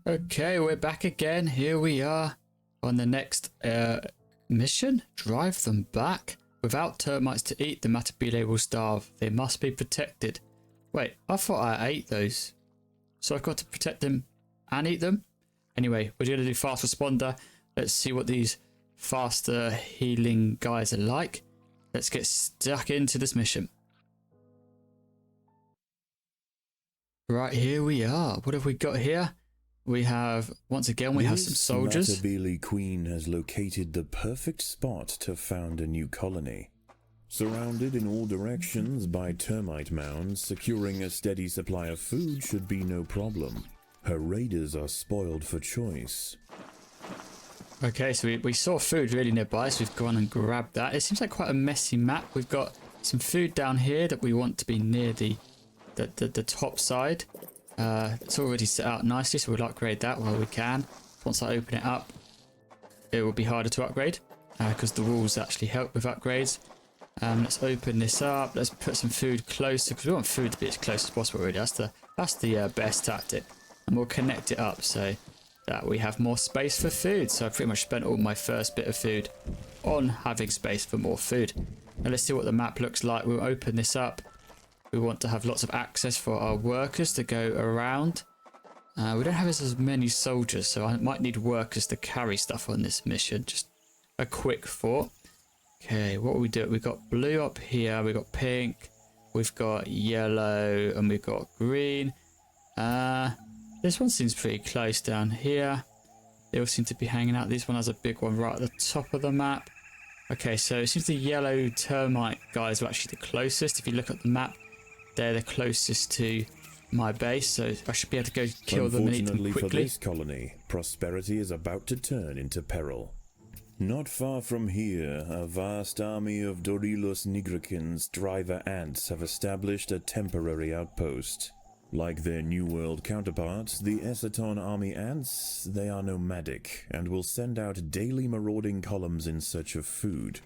Okay, we're back again. Here we are on the next mission. Drive them back. Without termites to eat, the Matabele will starve. They must be protected. Wait, I thought I ate those. So I've got to protect them and eat them? Anyway, we're going to do fast responder. Let's see what these faster healing guys are like. Let's get stuck into this mission. Right, here we are. What have we got here? We have, once again, we have some soldiers. This Matabele queen has located the perfect spot to found a new colony. Surrounded in all directions by termite mounds, securing a steady supply of food should be no problem. Her raiders are spoiled for choice. Okay, so we saw food really nearby, so we've gone and grabbed that. It seems like quite a messy map. We've got some food down here that we want to be near the top side. It's already set out nicely, so we'll upgrade that while we can. Once I open it up, it will be harder to upgrade because the walls actually help with upgrades. Let's open this up. Let's put some food closer because we want food to be as close as possible. Really, that's the best tactic, and we'll connect it up so that we have more space for food. So I pretty much spent all my first bit of food on having space for more food. Now let's see what the map looks like. We'll open this up. We want to have lots of access for our workers to go around. We don't have as many soldiers, so I might need workers to carry stuff on this mission. Just a quick thought. Okay, what will we do? We've got blue up here, we've got pink, we've got yellow, and we've got green. This one seems pretty close down here. They all seem to be hanging out. This one has a big one right at the top of the map. Okay, so it seems the yellow termite guys are actually the closest. If you look at the map, they're the closest to my base, so I should be able to go kill them and eat them quickly. Unfortunately for this colony, prosperity is about to turn into peril. Not far from here, a vast army of Dorilus nigricans driver ants have established a temporary outpost. Like their New World counterparts, the Essaton army ants, they are nomadic and will send out daily marauding columns in search of food.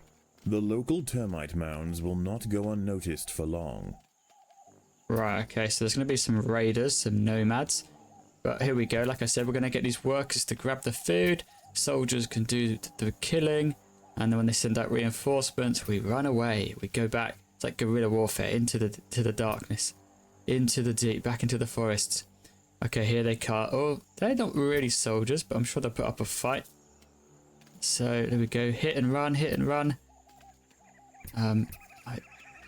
The local termite mounds will not go unnoticed for long. Right, okay, so there's going to be some raiders, some nomads. But here we go. Like I said, we're going to get these workers to grab the food. Soldiers can do the killing. And then when they send out reinforcements, we run away. We go back. It's like guerrilla warfare into the darkness. Into the deep, back into the forests. Okay, here they come. Oh, they're not really soldiers, but I'm sure they'll put up a fight. So, there we go. Hit and run, hit and run.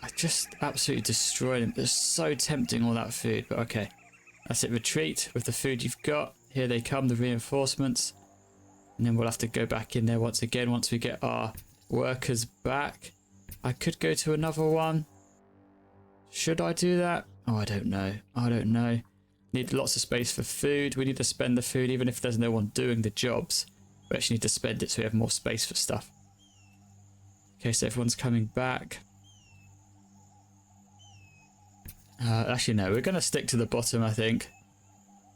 I just absolutely destroyed them. It's so tempting, all that food. But okay, that's it. Retreat with the food you've got. Here they come, the reinforcements. And then we'll have to go back in there once again once we get our workers back. I could go to another one. Should I do that? Oh, I don't know. I don't know. Need lots of space for food. We need to spend the food even if there's no one doing the jobs. We actually need to spend it so we have more space for stuff. Okay, so everyone's coming back. Actually, no, we're going to stick to the bottom, I think.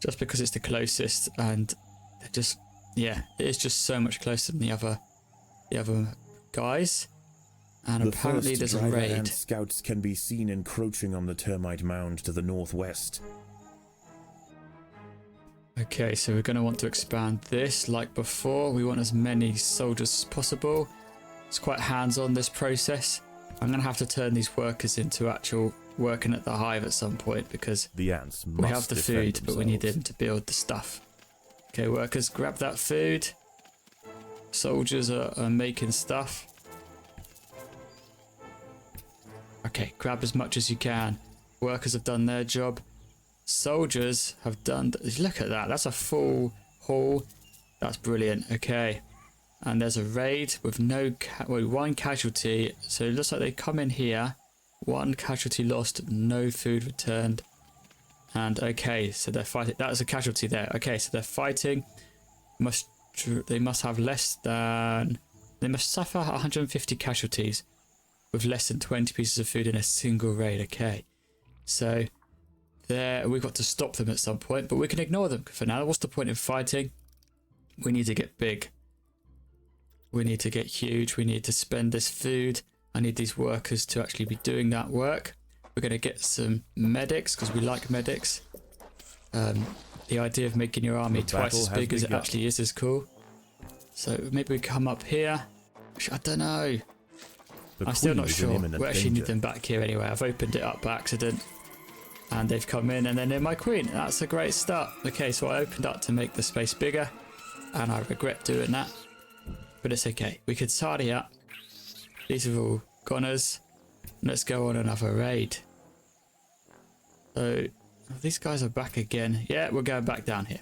Just because it's the closest and they're just, yeah, it is just so much closer than the other guys. And apparently there's a raid. And scouts can be seen encroaching on the termite mound to the northwest. Okay, so we're going to want to expand this like before. We want as many soldiers as possible. It's quite hands-on, this process. I'm going to have to turn these workers into actual working at the hive at some point because the ants must we have the food, themselves. But we need them to build the stuff. Okay, workers, grab that food. Soldiers are making stuff. Okay, grab as much as you can. Workers have done their job. Soldiers have done... Look at that. That's a full haul. That's brilliant. Okay. And there's a raid with one casualty. So it looks like they come in here. One casualty lost. No food returned. And okay, so they're fighting. That was a casualty there. Okay, so they're fighting. They must have less than... They must suffer 150 casualties with less than 20 pieces of food in a single raid. Okay. So there, we've got to stop them at some point, but we can ignore them for now. What's the point in fighting? We need to get big. We need to get huge. We need to spend this food. I need these workers to actually be doing that work. We're going to get some medics because we like medics. the idea of making your army twice as big as it actually is cool. So maybe we come up here. I don't know. I'm still not sure. We actually need them back here anyway. I've opened it up by accident. And they've come in and then they're my queen. That's a great start. Okay, so I opened up to make the space bigger. And I regret doing that. But it's okay. We could tidy up. These are all goners. Let's go on another raid. So these guys are back again. Yeah, we're going back down here.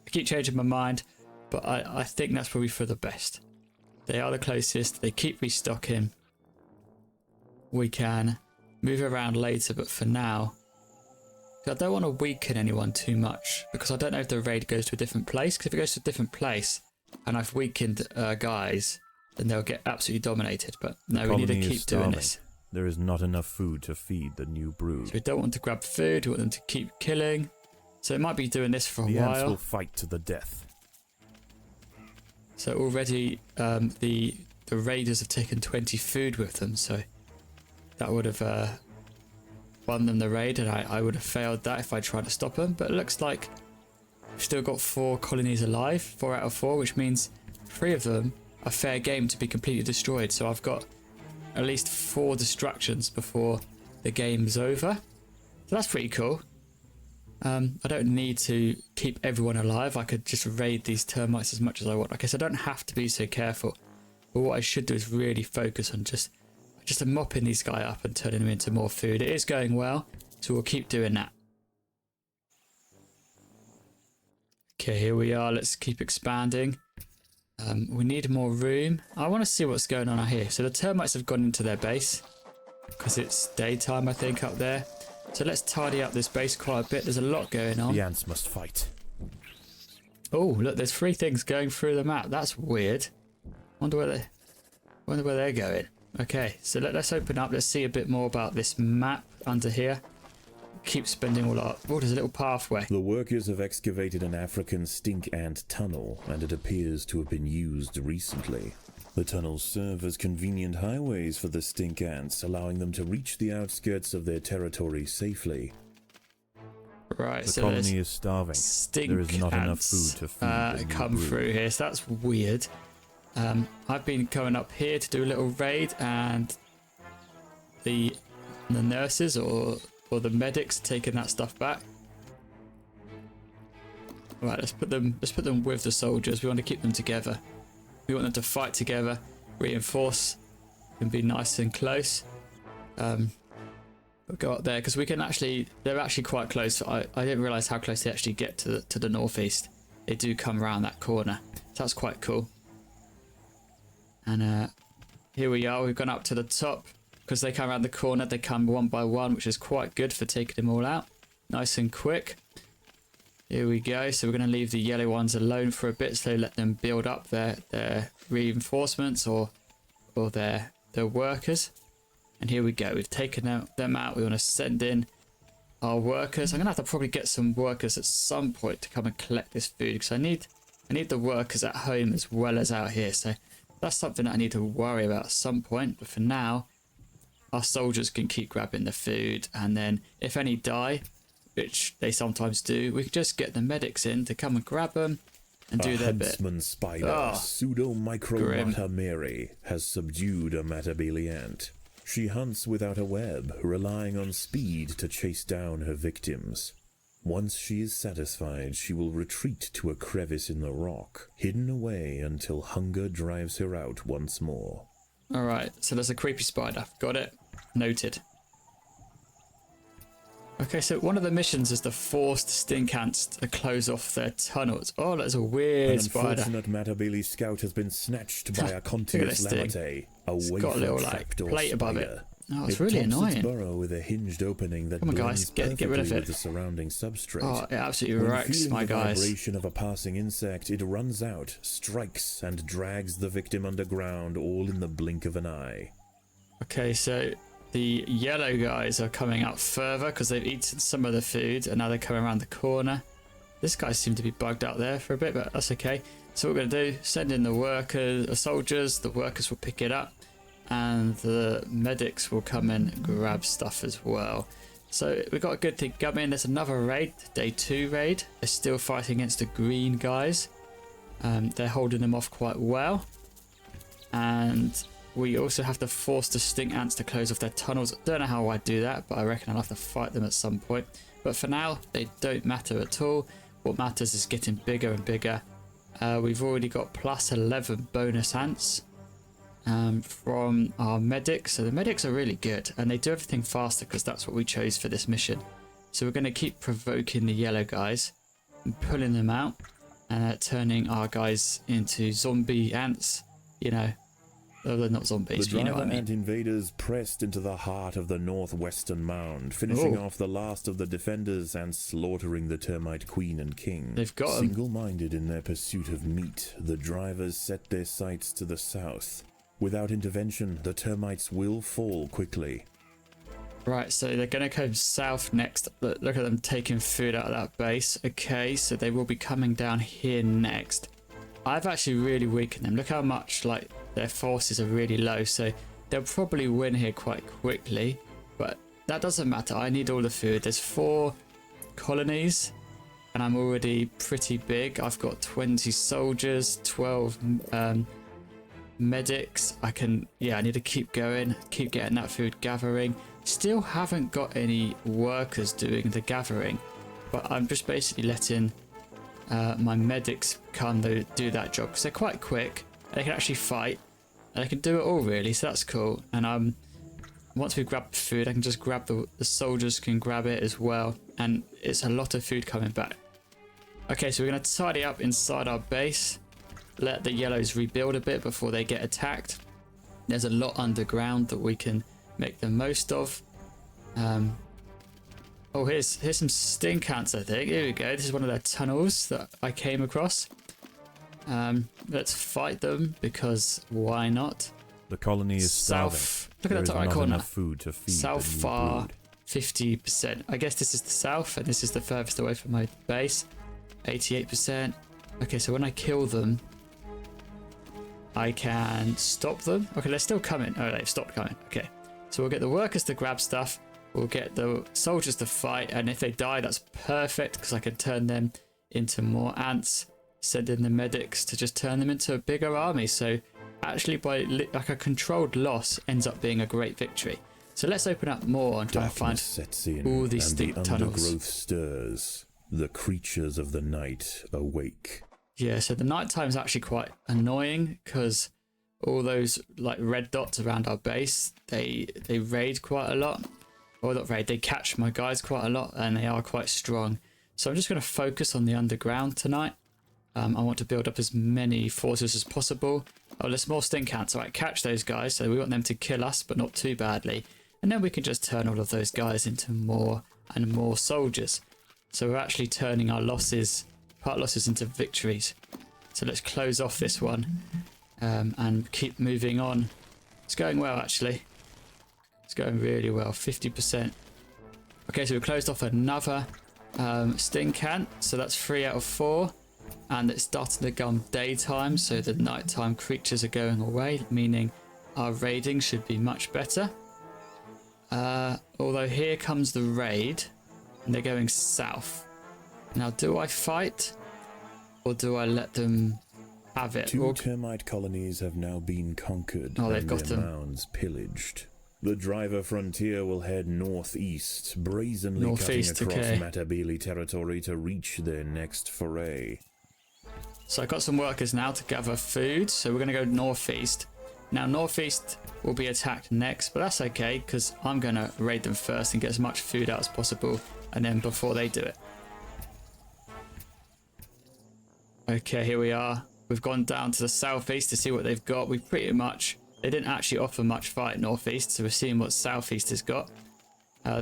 I keep changing my mind, but I think that's probably for the best. They are the closest. They keep restocking. We can move around later, but for now, I don't want to weaken anyone too much because I don't know if the raid goes to a different place. Because if it goes to a different place and I've weakened guys, then they'll get absolutely dominated. But no, we need to keep doing this. There is not enough food to feed the new brood. So we don't want to grab food. We want them to keep killing. So it might be doing this for a while. The ants will fight to the death. So already the raiders have taken 20 food with them. So that would have won them the raid, and I would have failed that if I tried to stop them. But it looks like we've still got 4 colonies alive, 4 out of 4, which means 3 of them are fair game to be completely destroyed. So I've got at least 4 destructions before the game's over. So that's pretty cool. I don't need to keep everyone alive. I could just raid these termites as much as I want. I guess I don't have to be so careful. But what I should do is really focus on just mopping these guys up and turning them into more food. It is going well, so we'll keep doing that. Okay, here we are. Let's keep expanding. We need more room. I want to see what's going on out here. So the termites have gone into their base because it's daytime, I think, up there. So let's tidy up this base quite a bit. There's a lot going on. The ants must fight. Oh, look, there's 3 things going through the map. That's weird. Wonder where they're going. Okay, so let's open up. Let's see a bit more about this map under here. Keep spending all our... Oh, there's a little pathway. The workers have excavated an African stink ant tunnel, and it appears to have been used recently. The tunnels serve as convenient highways for the stink ants, allowing them to reach the outskirts of their territory safely. Right, the so colony is starving. There is not enough food to feed come through here, so that's weird. I've been going up here to do a little raid, and the nurses or the medics taking that stuff back. Right, let's put them with the soldiers. We want to keep them together. We want them to fight together, reinforce, and be nice and close. We'll go up there because we can actually. They're actually quite close. I didn't realise how close they actually get to the northeast. They do come around that corner. So that's quite cool. And here we are. We've gone up to the top because they come around the corner. They come one by one, which is quite good for taking them all out. Nice and quick. Here we go. So we're going to leave the yellow ones alone for a bit, so let them build up their reinforcements or their workers. And here we go. We've taken them out. We want to send in our workers. I'm going to have to probably get some workers at some point to come and collect this food because I need the workers at home as well as out here. So that's something that I need to worry about at some point. But for now, our soldiers can keep grabbing the food. And then if any die, which they sometimes do, we can just get the medics in to come and grab them and do their bit. Huntsman spider, Pseudomicromata Mary, has subdued a Matabele ant. She hunts without a web, relying on speed to chase down her victims. Once she is satisfied, she will retreat to a crevice in the rock, hidden away until hunger drives her out once more. Alright, so there's a creepy spider. Got it. Noted. Okay, so one of the missions is to force the stink ants to close off their tunnels. Oh, that's a weird spider. An unfortunate Matabele scout has been snatched by a Contius lamate, a wafer trapdoor plate above spider. it. Oh, it's really annoying. Its burrow with a hinged opening that Come on, guys, blends get rid of perfectly it. with the surrounding substrate. Oh, it absolutely wrecks my guys. When feeling the vibration of a passing insect, it runs out, strikes, and drags the victim underground, all in the blink of an eye. Okay, so the yellow guys are coming out further because they've eaten some of the food, and now they're coming around the corner. This guy seemed to be bugged out there for a bit, but that's okay. So what we're going to do, send in the workers, the soldiers, the workers will pick it up, and the medics will come in and grab stuff as well. So we've got a good thing coming. There's another raid, day 2 raid. They're still fighting against the green guys. They're holding them off quite well. And we also have to force the stink ants to close off their tunnels. Don't know how I do that, but I reckon I'll have to fight them at some point. But for now, they don't matter at all. What matters is getting bigger and bigger. We've already got plus 11 bonus ants from our medics. So the medics are really good, and they do everything faster because that's what we chose for this mission. So we're going to keep provoking the yellow guys and pulling them out, turning our guys into zombie ants, you know. Oh, they're not zombies, The but you know driver what I mean. ant invaders pressed into the heart of the northwestern mound, finishing off the last of the defenders and slaughtering the termite queen and king. They've got 'em. Single-minded in their pursuit of meat, the drivers set their sights to the south. Without intervention, the termites will fall quickly. Right, so they're going to come south next. Look at them taking food out of that base. Okay, so they will be coming down here next. I've actually really weakened them. Look how much, like, their forces are really low. So they'll probably win here quite quickly. But that doesn't matter. I need all the food. There's 4 colonies. And I'm already pretty big. I've got 20 soldiers, 12 medics. I need to keep going. Keep getting that food gathering. Still haven't got any workers doing the gathering. But I'm just basically letting my medics come do that job because they're quite quick. They can actually fight and they can do it all really, so that's cool. And once we grab the food, I can just grab the soldiers can grab it as well, and it's a lot of food coming back. Okay, so we're going to tidy up inside our base, let the yellows rebuild a bit before they get attacked. There's a lot underground that we can make the most of. Oh, here's some stink ants, I think. Here we go. This is one of their tunnels that I came across. Let's fight them because why not? The colony is starving. Look at that top right corner. Food to feed South the new far, brood. 50%. I guess this is the south, and this is the furthest away from my base. 88%. Okay, so when I kill them, I can stop them. Okay, they're still coming. Oh, they've stopped coming. Okay, so we'll get the workers to grab stuff. We'll get the soldiers to fight, and if they die, that's perfect because I can turn them into more ants. Send in the medics to just turn them into a bigger army. So actually, by like a controlled loss ends up being a great victory. So let's open up more and try and find sets in, all these and stink the tunnels. undergrowth stirs. The creatures of the night awake. Yeah, so the nighttime is actually quite annoying because all those like red dots around our base, they raid quite a lot. Or not raid, they catch my guys quite a lot, and they are quite strong. So I'm just going to focus on the underground tonight. I want to build up as many forces as possible. Oh, there's more stink ants. All right, catch those guys. So we want them to kill us, but not too badly. And then we can just turn all of those guys into more and more soldiers. So we're actually turning our part losses into victories. So let's close off this one and keep moving on. It's going well, actually. It's going really well, 50%. Okay, so we closed off another stink ant. So that's 3 out of 4. And it's starting to become daytime, so the nighttime creatures are going away, meaning our raiding should be much better. Although here comes the raid, and they're going south. Now, do I fight, or do I let them have it? 2 termite colonies have now been conquered Oh, they've and got their them. mounds pillaged. The driver frontier will head northeast, brazenly Northeast, cutting across okay. Matabele territory to reach their next foray. So I've got some workers now to gather food, so we're going to go northeast. Now, northeast will be attacked next, but that's okay, because I'm going to raid them first and get as much food out as possible, and then before they do it. Okay, here we are. We've gone down to the southeast to see what they've got. They didn't actually offer much fight northeast, so we're seeing what southeast has got.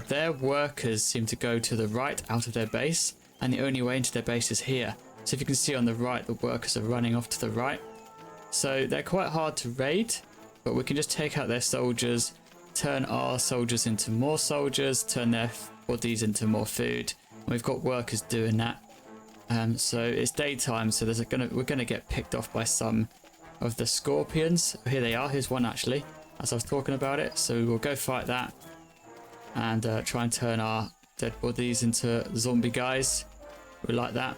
Their workers seem to go to the right out of their base, and the only way into their base is here. So if you can see on the right, the workers are running off to the right. So they're quite hard to raid, but we can just take out their soldiers, turn our soldiers into more soldiers, turn their bodies into more food. And we've got workers doing that. So it's daytime, so we're gonna get picked off by some of the scorpions. Here they are. Here's one actually, as I was talking about it. So we'll go fight that. and try and turn our dead bodies into zombie guys. We like that.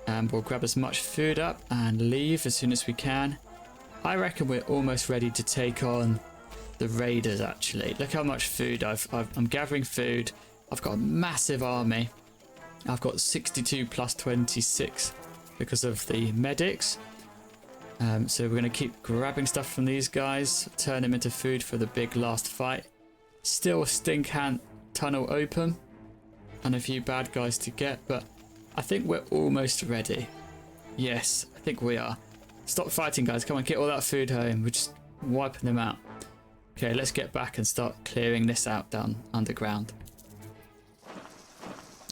And we'll grab as much food up and leave as soon as we can. I reckon we're almost ready to take on the raiders, actually. Look how much food I'm gathering food. I've got a massive army. I've got 62 plus 26 because of the medics. So we're going to keep grabbing stuff from these guys, turn them into food for the big last fight. Still a stink ant tunnel open and a few bad guys to get, but I think we're almost ready. Yes, I think we are. Stop fighting, guys. Come on, get all that food home. We're just wiping them out. Okay, let's get back and start clearing this out down underground.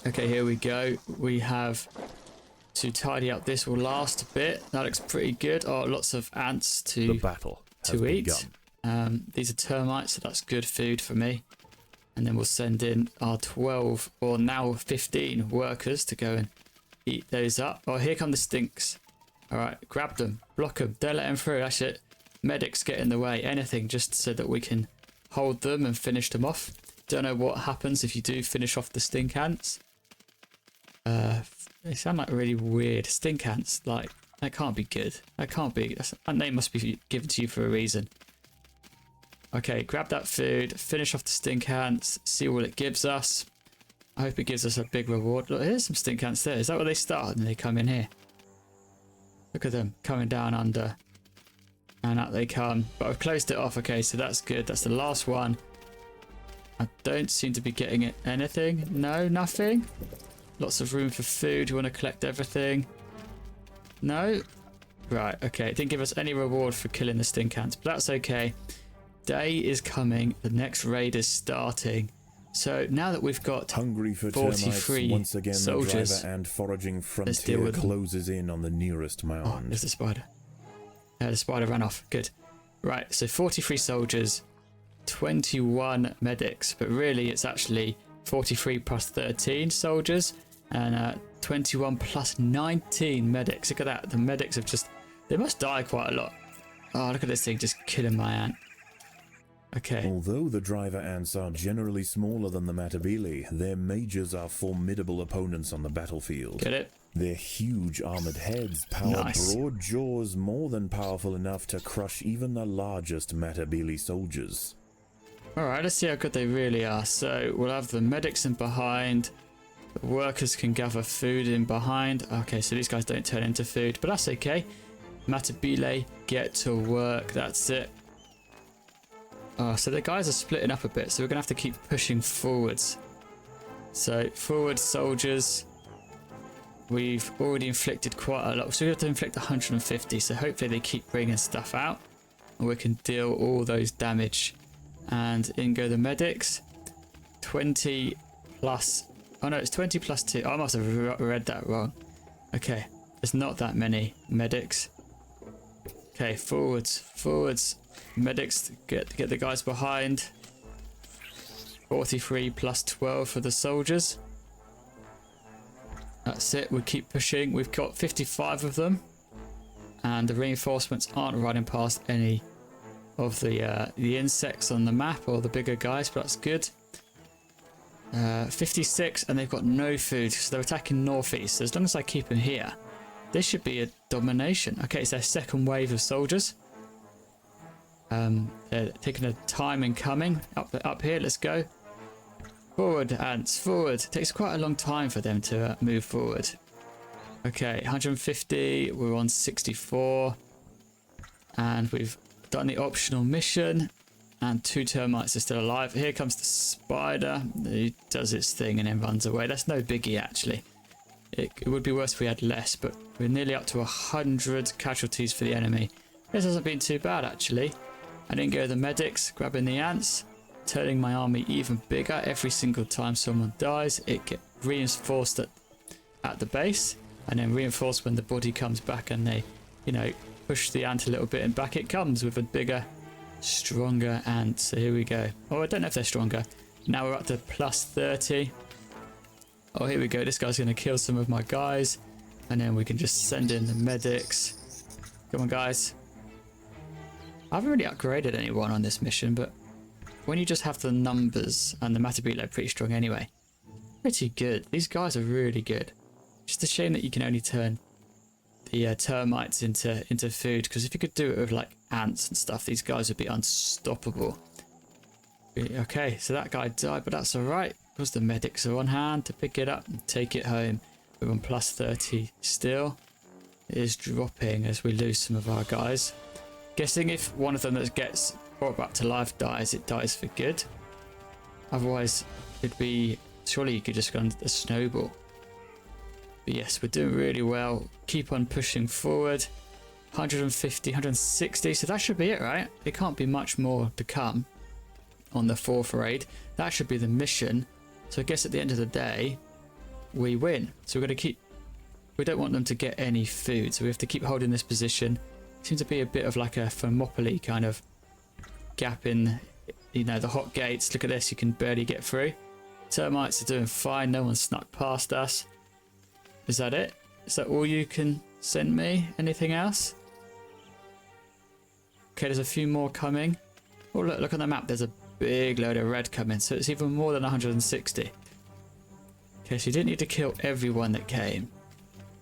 Okay, here we go. We have to tidy up this last bit. That looks pretty good. Oh, lots of ants to eat. These are termites, so that's good food for me. And then we'll send in our 12 or now 15 workers to go and eat those up. Oh, here come the stinks. All right, grab them, block them, don't let them through. That's it. Medics get in the way, anything just so that we can hold them and finish them off. Don't know what happens if you do finish off the stink ants. They sound like really weird stink ants. Like, that can't be good. That can't be. That name must be given to you for a reason. Okay, grab that food, finish off the stink ants, see what it gives us. I hope it gives us a big reward. Look, here's some stink ants there. Is that where they start and they come in here? Look at them coming down under. And out they come. But I've closed it off. Okay, so that's good. That's the last one. I don't seem to be getting it anything. No, nothing. Lots of room for food. You want to collect everything? No? Right, okay. It didn't give us any reward for killing the stink ants, but that's okay. Day is coming. The next raid is starting. So now that we've got hungry for 43 termites, once again soldiers, the driver and foraging frontier closes in on the nearest mound. Oh, there's the spider. The spider ran off. Good. Right, so 43 soldiers, 21 medics, but really it's actually 43 plus 13 soldiers and 21 plus 19 medics. Look at that. The medics have just... They must die quite a lot. Oh, look at this thing just killing my ant. Okay. Although the driver ants are generally smaller than the Matabele, their mages are formidable opponents on the battlefield. Get it? Their huge armored heads power broad jaws more than powerful enough to crush even the largest Matabele soldiers. Alright, let's see how good they really are. So we'll have the medics in behind. The workers can gather food in behind. Okay, so these guys don't turn into food, but that's okay. Matabele, get to work. That's it. Oh, so the guys are splitting up a bit, so we're going to have to keep pushing forwards. So, forward soldiers. We've already inflicted quite a lot. So we have to inflict 150, so hopefully they keep bringing stuff out. And we can deal all those damage. And in go the medics. 20 plus... Oh no, it's 20 plus 2. Oh, I must have read that wrong. Okay, there's not that many medics. Okay, forwards, forwards. Medics, get the guys behind. 43 plus 12 for the soldiers. That's it, we keep pushing. We've got 55 of them. And the reinforcements aren't running past any of the insects on the map or the bigger guys, but that's good. 56 and they've got no food, so they're attacking northeast. So as long as I keep them here, this should be a domination. Okay, it's their second wave of soldiers. They're taking a time in coming. Up here, let's go. Forward, ants, forward. It takes quite a long time for them to move forward. Okay, 150. We're on 64. And we've done the optional mission. And 2 termites are still alive. Here comes the spider. He does its thing and then runs away. That's no biggie, actually. It would be worse if we had less, but we're nearly up to 100 casualties for the enemy. This hasn't been too bad, actually. I didn't go the medics, grabbing the ants, turning my army even bigger. Every single time someone dies, it gets reinforced at the base, and then reinforced when the body comes back and they, push the ant a little bit, and back it comes with a bigger, stronger ant. So here we go. Oh, I don't know if they're stronger. Now we're up to plus 30. Oh, here we go. This guy's going to kill some of my guys, and then we can just send in the medics. Come on, guys. I haven't really upgraded anyone on this mission, but when you just have the numbers, and the Matabele are pretty strong anyway, pretty good. These guys are really good. Just a shame that you can only turn the termites into food, because if you could do it with like ants and stuff, these guys would be unstoppable. Okay, so that guy died, but that's alright, because the medics are on hand to pick it up and take it home. We're on plus 30 still. It is dropping as we lose some of our guys. Guessing if one of them that gets brought back to life dies, it dies for good. Otherwise, it'd be... surely you could just go on a snowball. But yes, we're doing really well. Keep on pushing forward. 150, 160. So that should be it, right? There can't be much more to come on the 4th raid. That should be the mission. So I guess at the end of the day, we win. So we're going to keep... we don't want them to get any food. So we have to keep holding this position. Seems to be a bit of like a Thermopylae kind of gap in, you know, the hot gates. Look at this. You can barely get through. Termites are doing fine. No one snuck past us. Is that it? Is that all you can send me? Anything else? Okay, there's a few more coming. Oh, look on the map. There's a big load of red coming. So it's even more than 160. Okay, so you didn't need to kill everyone that came,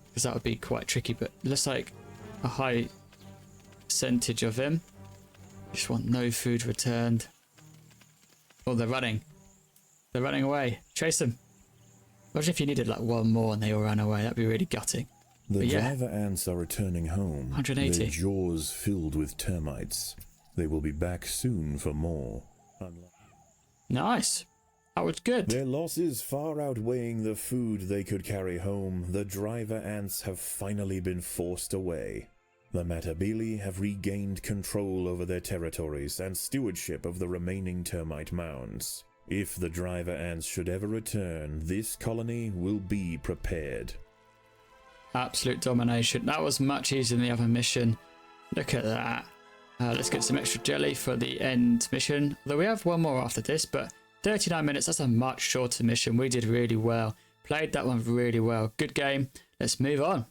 because that would be quite tricky. But it looks like a high percentage of them just want no food returned. Oh, they're running. They're running away. Chase them. Imagine if you needed like one more and they all ran away. That'd be really gutting. The driver ants are returning home. 180. Their jaws filled with termites. They will be back soon for more. Nice. That was good. Their losses far outweighing the food they could carry home, the driver ants have finally been forced away. The Matabele have regained control over their territories and stewardship of the remaining termite mounds. If the driver ants should ever return, this colony will be prepared. Absolute domination. That was much easier than the other mission. Look at that. Let's get some extra jelly for the end mission. Although we have one more after this, but 39 minutes, that's a much shorter mission. We did really well. Played that one really well. Good game. Let's move on.